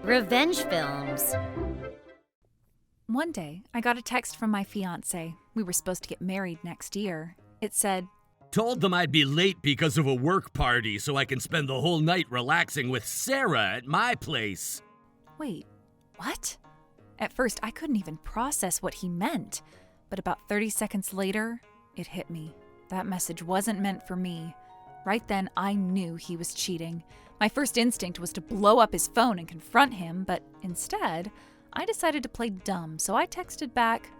Revenge films. One day, I got a text from my fiance. We were supposed to get married next year. It said, "Told them I'd be late because of a work party so I can spend the whole night relaxing with Sarah at my place." Wait, what? At first, I couldn't even process what he meant. But about 30 seconds later, it hit me. That message wasn't meant for me. Right then, I knew he was cheating. My first instinct was to blow up his phone and confront him, but instead, I decided to play dumb, so I texted back,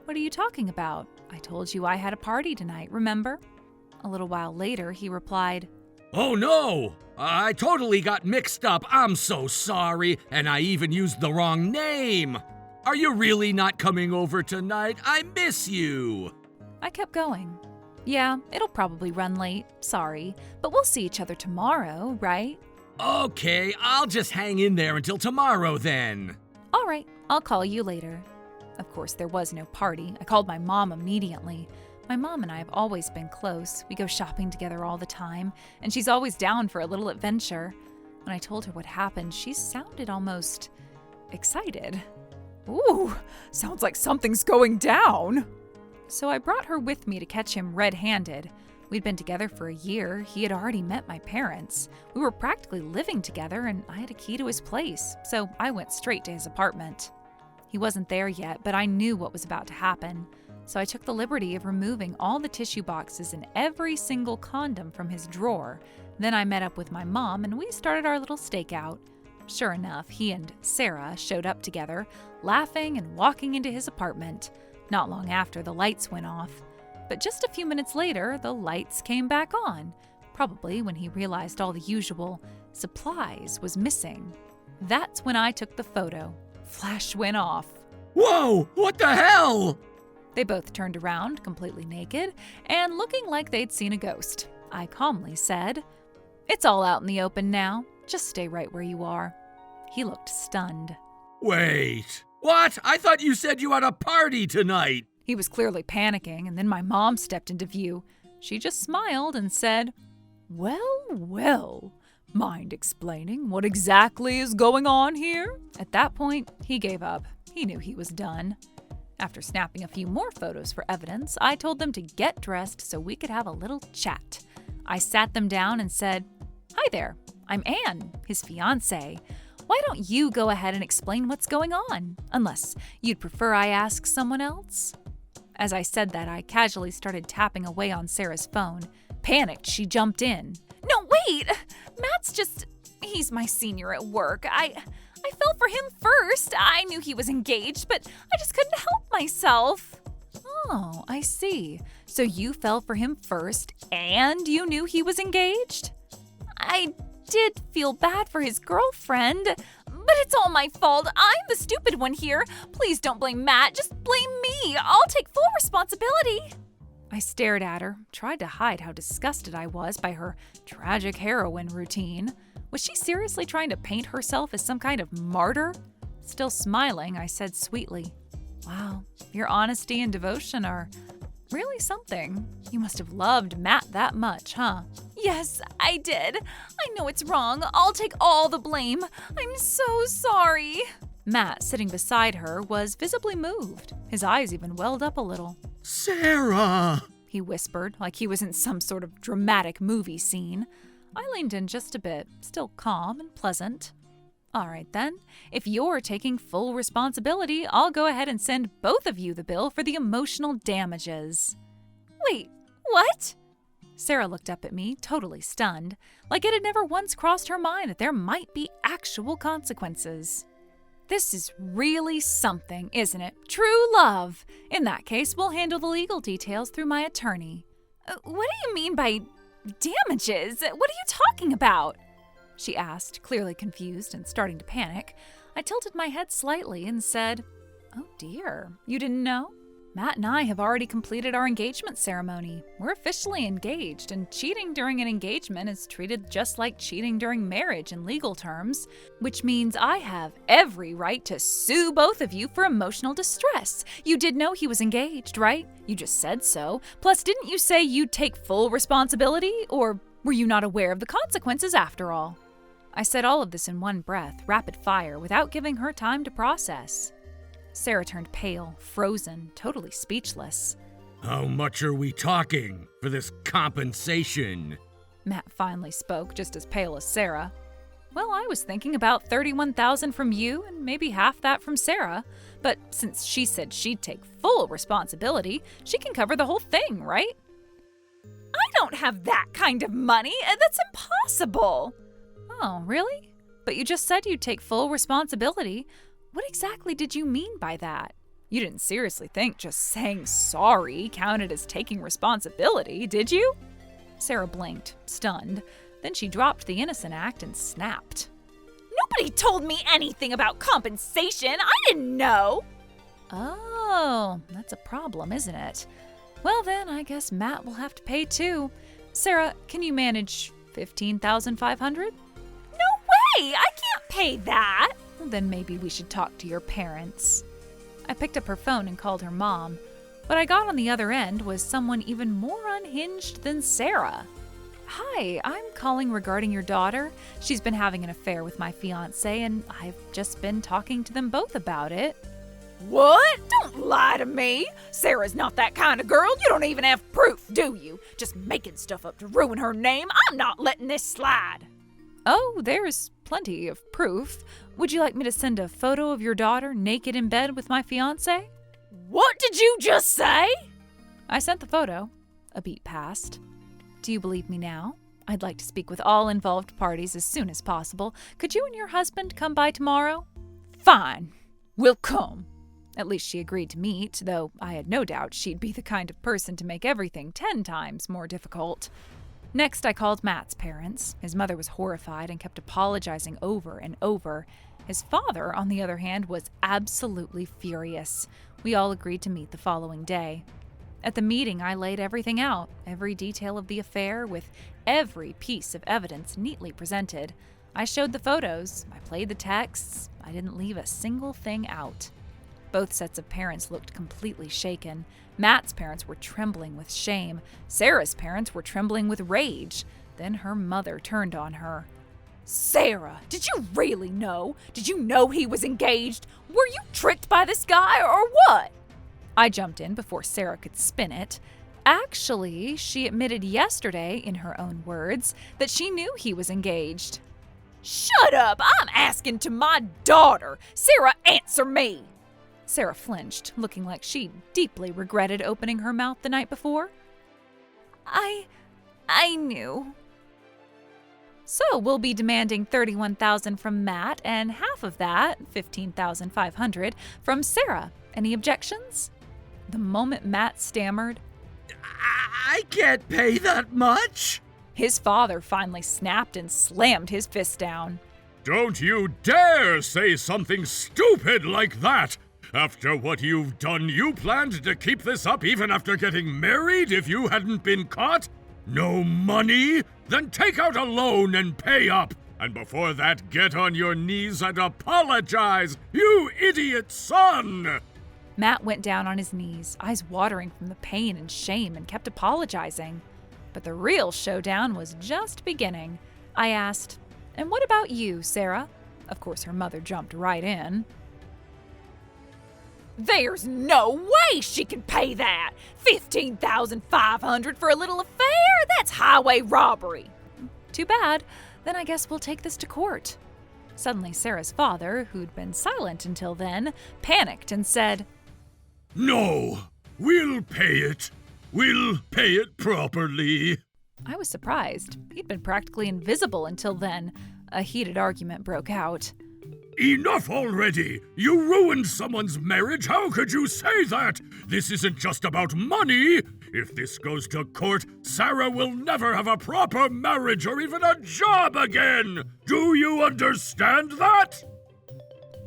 "What are you talking about? I told you I had a party tonight, remember?" A little while later, he replied, "Oh no! I totally got mixed up. I'm so sorry, and I even used the wrong name. Are you really not coming over tonight? I miss you." I kept going. "Yeah, it'll probably run late, sorry, but we'll see each other tomorrow, right?" "Okay, I'll just hang in there until tomorrow then." "All right, I'll call you later." Of course, there was no party. I called my mom immediately. My mom and I have always been close. We go shopping together all the time, and she's always down for a little adventure. When I told her what happened, she sounded almost excited. "Ooh, sounds like something's going down." So I brought her with me to catch him red-handed. We'd been together for a year. He had already met my parents. We were practically living together, and I had a key to his place, so I went straight to his apartment. He wasn't there yet, but I knew what was about to happen. So I took the liberty of removing all the tissue boxes and every single condom from his drawer. Then I met up with my mom, and we started our little stakeout. Sure enough, he and Sarah showed up together, laughing and walking into his apartment. Not long after, the lights went off. But just a few minutes later, the lights came back on, probably when he realized all the usual supplies was missing. That's when I took the photo. Flash went off. "Whoa, what the hell?" They both turned around, completely naked, and looking like they'd seen a ghost. I calmly said, "It's all out in the open now. Just stay right where you are." He looked stunned. "Wait, what? I thought you said you had a party tonight." He was clearly panicking, and then my mom stepped into view. She just smiled and said, Well, mind explaining what exactly is going on here?" At that point, he gave up. He knew he was done. After snapping a few more photos for evidence, I told them to get dressed so we could have a little chat. I sat them down and said, "Hi there, I'm Anne, his fiance. Why don't you go ahead and explain what's going on? Unless you'd prefer I ask someone else?" As I said that, I casually started tapping away on Sarah's phone. Panicked, she jumped in. "No, wait! He's my senior at work. I fell for him first. I knew he was engaged, but I just couldn't help myself." "Oh, I see. So you fell for him first, and you knew he was engaged?" "I did feel bad for his girlfriend, but it's all my fault. I'm the stupid one here. Please don't blame Matt. Just blame me. I'll take full responsibility." I stared at her, tried to hide how disgusted I was by her tragic heroine routine. Was she seriously trying to paint herself as some kind of martyr? Still smiling, I said sweetly, "Wow, your honesty and devotion are really something. You must have loved Matt that much, huh?" "Yes, I did. I know it's wrong. I'll take all the blame. I'm so sorry." Matt, sitting beside her, was visibly moved. His eyes even welled up a little. "Sarah!" he whispered, like he was in some sort of dramatic movie scene. I leaned in just a bit, still calm and pleasant. "All right then, if you're taking full responsibility, I'll go ahead and send both of you the bill for the emotional damages." "Wait, what?" Sarah looked up at me, totally stunned, like it had never once crossed her mind that there might be actual consequences. "This is really something, isn't it? True love. In that case, we'll handle the legal details through my attorney." What do you mean by damages? What are you talking about?" she asked, clearly confused and starting to panic. I tilted my head slightly and said, "Oh dear, you didn't know? Matt and I have already completed our engagement ceremony. We're officially engaged, and cheating during an engagement is treated just like cheating during marriage in legal terms, which means I have every right to sue both of you for emotional distress. You did know he was engaged, right? You just said so. Plus, didn't you say you'd take full responsibility? Or Were you not aware of the consequences after all? I said all of this in one breath, rapid fire, without giving her time to process. Sarah turned pale, frozen, totally speechless. How much are we talking for this compensation? Matt finally spoke, just as pale as Sarah. Well, I was thinking about $31,000 from you and maybe half that from Sarah. But since she said she'd take full responsibility, she can cover the whole thing, right? I don't have that kind of money. That's impossible. Oh, really? But you just said you'd take full responsibility. What exactly did you mean by that? You didn't seriously think just saying sorry counted as taking responsibility, did you? Sarah blinked, stunned. Then she dropped the innocent act and snapped. Nobody told me anything about compensation. I didn't know. Oh, that's a problem, isn't it? Well then, I guess Matt will have to pay too. Sarah, can you manage $15,500? No way! I can't pay that! Well, then maybe we should talk to your parents. I picked up her phone and called her mom. What I got on the other end was someone even more unhinged than Sarah. Hi, I'm calling regarding your daughter. She's been having an affair with my fiance, and I've just been talking to them both about it. What? Don't lie to me. Sarah's not that kind of girl. You don't even have proof, do you? Just making stuff up to ruin her name. I'm not letting this slide. Oh, there's plenty of proof. Would you like me to send a photo of your daughter naked in bed with my fiance? What did you just say? I sent the photo. A beat passed. Do you believe me now? I'd like to speak with all involved parties as soon as possible. Could you and your husband come by tomorrow? Fine. We'll come. At least she agreed to meet, though I had no doubt she'd be the kind of person to make everything 10 times more difficult. Next, I called Matt's parents. His mother was horrified and kept apologizing over and over. His father, on the other hand, was absolutely furious. We all agreed to meet the following day. At the meeting, I laid everything out, every detail of the affair, with every piece of evidence neatly presented. I showed the photos, I played the texts, I didn't leave a single thing out. Both sets of parents looked completely shaken. Matt's parents were trembling with shame. Sarah's parents were trembling with rage. Then her mother turned on her. Sarah, did you really know? Did you know he was engaged? Were you tricked by this guy or what? I jumped in before Sarah could spin it. Actually, she admitted yesterday, in her own words, that she knew he was engaged. Shut up! I'm asking to my daughter. Sarah, answer me! Sarah flinched, looking like she deeply regretted opening her mouth the night before. I knew. So we'll be demanding $31,000 from Matt and half of that, $15,500, from Sarah. Any objections? The moment Matt stammered, I can't pay that much. His father finally snapped and slammed his fist down. Don't you dare say something stupid like that! After what you've done, you planned to keep this up even after getting married if you hadn't been caught? No money? Then take out a loan and pay up. And before that, get on your knees and apologize, you idiot son! Matt went down on his knees, eyes watering from the pain and shame, and kept apologizing. But the real showdown was just beginning. I asked, "And what about you, Sarah?" Of course, her mother jumped right in. There's no way she can pay that! $15,500 for a little affair? That's highway robbery! Too bad. Then I guess we'll take this to court. Suddenly, Sarah's father, who'd been silent until then, panicked and said, No, we'll pay it. We'll pay it properly. I was surprised. He'd been practically invisible until then. A heated argument broke out. Enough already! You ruined someone's marriage! How could you say that? This isn't just about money! If this goes to court, Sarah will never have a proper marriage or even a job again! Do you understand that?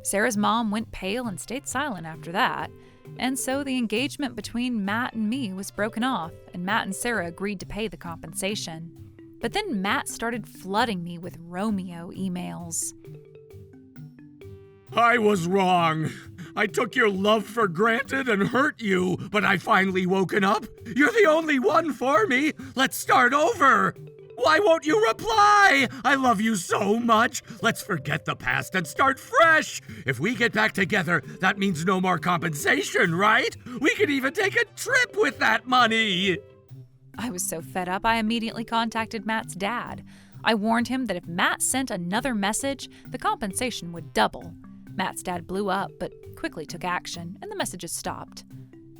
Sarah's mom went pale and stayed silent after that. And so the engagement between Matt and me was broken off, and Matt and Sarah agreed to pay the compensation. But then Matt started flooding me with Romeo emails. I was wrong. I took your love for granted and hurt you, but I finally woken up. You're the only one for me. Let's start over. Why won't you reply? I love you so much. Let's forget the past and start fresh. If we get back together, that means no more compensation, right? We could even take a trip with that money. I was so fed up, I immediately contacted Matt's dad. I warned him that if Matt sent another message, the compensation would double. Matt's dad blew up, but quickly took action, and the messages stopped.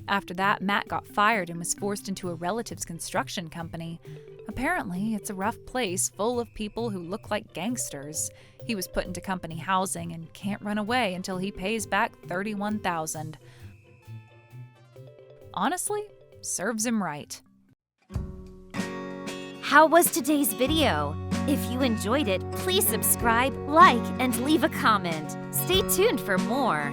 After that, Matt got fired and was forced into a relative's construction company. Apparently, it's a rough place full of people who look like gangsters. He was put into company housing and can't run away until he pays back $31,000. Honestly, serves him right. How was today's video? If you enjoyed it, please subscribe, like, and leave a comment. Stay tuned for more.